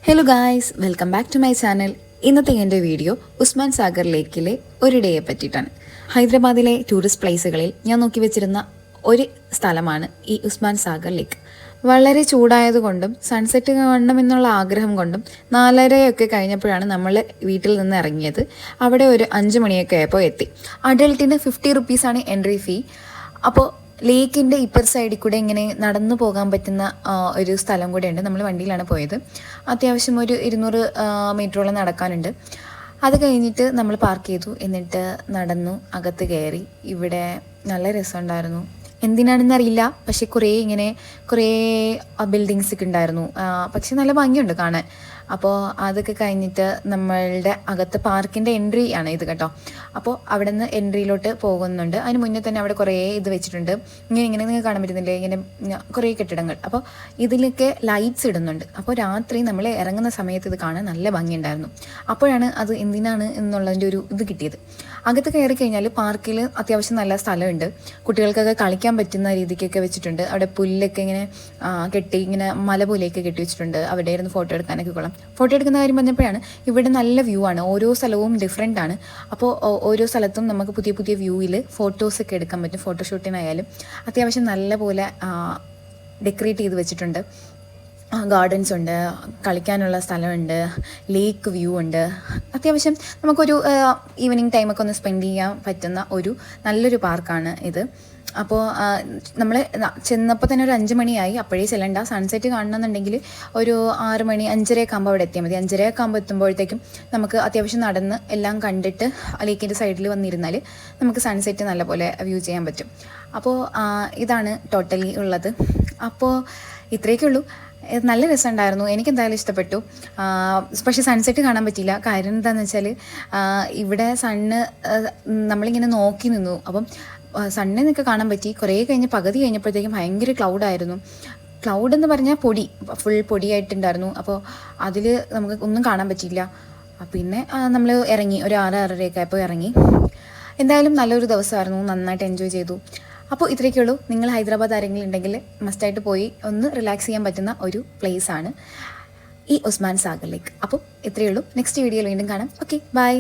Hello guys, welcome back to my channel. ഇന്നത്തെ എൻ്റെ video Usman Sagar ലേക്കിലെ ഒരു ഡേയെ പറ്റിയിട്ടാണ്. ഹൈദരാബാദിലെ ടൂറിസ്റ്റ് പ്ലേസുകളിൽ ഞാൻ നോക്കി വെച്ചിരുന്ന ഒരു സ്ഥലമാണ് ഈ ഉസ്മാൻ സാഗർ ലേക്ക്. വളരെ ചൂടായതുകൊണ്ടും സൺസെറ്റ് കാണണമെന്നുള്ള ആഗ്രഹം കൊണ്ടും 4:30 കഴിഞ്ഞപ്പോഴാണ് നമ്മൾ വീട്ടിൽ നിന്ന് ഇറങ്ങിയത്. അവിടെ ഒരു 5 മണിയൊക്കെ ആയപ്പോൾ എത്തി. അഡൾട്ടിന് 50 റുപ്പീസാണ് എൻട്രി ഫീ. അപ്പോൾ ലേക്കിൻ്റെ ഇപ്പർ സൈഡിൽ കൂടെ ഇങ്ങനെ നടന്നു പോകാൻ പറ്റുന്ന ഒരു സ്ഥലം കൂടെയുണ്ട്. നമ്മൾ വണ്ടിയിലാണ് പോയത്. അത്യാവശ്യം ഒരു 200 മീറ്ററോളം നടക്കാനുണ്ട്. അത് കഴിഞ്ഞിട്ട് നമ്മൾ പാർക്ക് ചെയ്തു. എന്നിട്ട് നടന്നു അകത്ത് കയറി. ഇവിടെ നല്ല രസമുണ്ടായിരുന്നു. എന്തിനാണെന്നറിയില്ല, പക്ഷേ കുറേ ബിൽഡിങ്സ് ഒക്കെ ഉണ്ടായിരുന്നു. പക്ഷെ നല്ല ഭംഗിയുണ്ട് കാണാൻ. അപ്പോൾ അതൊക്കെ കഴിഞ്ഞിട്ട് നമ്മളുടെ അകത്ത് പാർക്കിൻ്റെ എൻട്രി ആണ് ഇത് കേട്ടോ. അപ്പോൾ അവിടെ നിന്ന് എൻട്രിയിലോട്ട് പോകുന്നുണ്ട്. അതിന് മുന്നേ തന്നെ അവിടെ കുറേ ഇത് വെച്ചിട്ടുണ്ട്. ഇങ്ങനെ നിങ്ങൾക്ക് കാണാൻ പറ്റുന്നില്ലേ, ഇങ്ങനെ കുറേ കെട്ടിടങ്ങൾ. അപ്പോൾ ഇതിലൊക്കെ ലൈറ്റ്സ് ഇടുന്നുണ്ട്. അപ്പോൾ രാത്രി നമ്മൾ ഇറങ്ങുന്ന സമയത്ത് ഇത് കാണാൻ നല്ല ഭംഗിയുണ്ടായിരുന്നു. അപ്പോഴാണ് അത് എന്തിനാണ് എന്നുള്ളതിൻ്റെ ഒരു ഇത് കിട്ടിയത്. അകത്ത് കയറി കഴിഞ്ഞാൽ പാർക്കിൽ അത്യാവശ്യം നല്ല സ്ഥലമുണ്ട്. കുട്ടികൾക്കൊക്കെ കളിക്കാൻ പറ്റുന്ന രീതിക്കൊക്കെ വെച്ചിട്ടുണ്ട്. അവിടെ പുല്ലൊക്കെ ഇങ്ങനെ കെട്ടി ഇങ്ങനെ മല പോലെയൊക്കെ കെട്ടി വെച്ചിട്ടുണ്ട്. അവിടെ ഇരുന്ന് ഫോട്ടോ എടുക്കാനൊക്കെ കൊള്ളാം. ഫോട്ടോ എടുക്കുന്ന കാര്യം പറഞ്ഞപ്പോഴാണ് ഇവിടെ നല്ല വ്യൂ ആണ്. ഓരോ സ്ഥലവും ഡിഫറെൻ്റ് ആണ്. അപ്പോൾ ഓരോ സ്ഥലത്തും നമുക്ക് പുതിയ പുതിയ വ്യൂവിൽ ഫോട്ടോസൊക്കെ എടുക്കാൻ പറ്റും. ഫോട്ടോഷൂട്ടിനായാലും അത്യാവശ്യം നല്ല പോലെ ഡെക്കറേറ്റ് ചെയ്ത് വെച്ചിട്ടുണ്ട്. ഗാർഡൻസ് ഉണ്ട്, കളിക്കാനുള്ള സ്ഥലമുണ്ട്, ലേക്ക് വ്യൂ ഉണ്ട്. അത്യാവശ്യം നമുക്കൊരു ഈവനിങ് ടൈമൊക്കെ ഒന്ന് സ്പെൻഡ് ചെയ്യാൻ പറ്റുന്ന ഒരു നല്ലൊരു പാർക്കാണ് ഇത്. അപ്പോൾ നമ്മൾ ചെന്നപ്പോൾ തന്നെ ഒരു 5 മണിയായി. അപ്പോഴേ ചെല്ലണ്ട. സൺസെറ്റ് കാണണമെന്നുണ്ടെങ്കിൽ ഒരു 6 മണി 5:30 ആകുമ്പോൾ അവിടെ എത്തിയാൽ മതി. 5:30 ആകുമ്പോൾ എത്തുമ്പോഴത്തേക്കും നമുക്ക് അത്യാവശ്യം നടന്ന് എല്ലാം കണ്ടിട്ട് ലേക്കിൻ്റെ സൈഡിൽ വന്നിരുന്നാൽ നമുക്ക് സൺസെറ്റ് നല്ലപോലെ വ്യൂ ചെയ്യാൻ പറ്റും. അപ്പോൾ ഇതാണ് ടോട്ടലി ഉള്ളത്. അപ്പോൾ ഇത്രയൊക്കെ ഉള്ളൂ. നല്ല രസമുണ്ടായിരുന്നു. എനിക്കെന്തായാലും ഇഷ്ടപ്പെട്ടു. പക്ഷേ സൺസെറ്റ് കാണാൻ പറ്റിയില്ല. കാര്യം എന്താണെന്ന് വെച്ചാൽ ഇവിടെ നമ്മളിങ്ങനെ നോക്കി നിന്നു. അപ്പം സണ്ണിനൊക്കെ കാണാൻ പറ്റി. കുറേ പകുതി കഴിഞ്ഞപ്പോഴത്തേക്കും ഭയങ്കര ക്ലൗഡായിരുന്നു. ക്ലൗഡ് എന്ന് പറഞ്ഞാൽ ഫുൾ പൊടിയായിട്ടുണ്ടായിരുന്നു. അപ്പോൾ അതിൽ നമുക്ക് ഒന്നും കാണാൻ പറ്റിയില്ല. പിന്നെ നമ്മൾ ഇറങ്ങി ഒരു 6-6:30 ആയപ്പോൾ ഇറങ്ങി. എന്തായാലും നല്ലൊരു ദിവസമായിരുന്നു. നന്നായിട്ട് എൻജോയ് ചെയ്തു. അപ്പോൾ ഇത്രയൊക്കെ ഉള്ളൂ. നിങ്ങൾ ഹൈദരാബാദ് ആരെങ്കിലും ഉണ്ടെങ്കിൽ മസ്റ്റായിട്ട് പോയി ഒന്ന് റിലാക്സ് ചെയ്യാൻ പറ്റുന്ന ഒരു പ്ലേസാണ് ഈ ഉസ്മാൻ സാഗർ ലേക്ക്. അപ്പോൾ ഇത്രയേ ഉള്ളൂ. നെക്സ്റ്റ് വീഡിയോയിൽ വീണ്ടും കാണാം. Okay, by.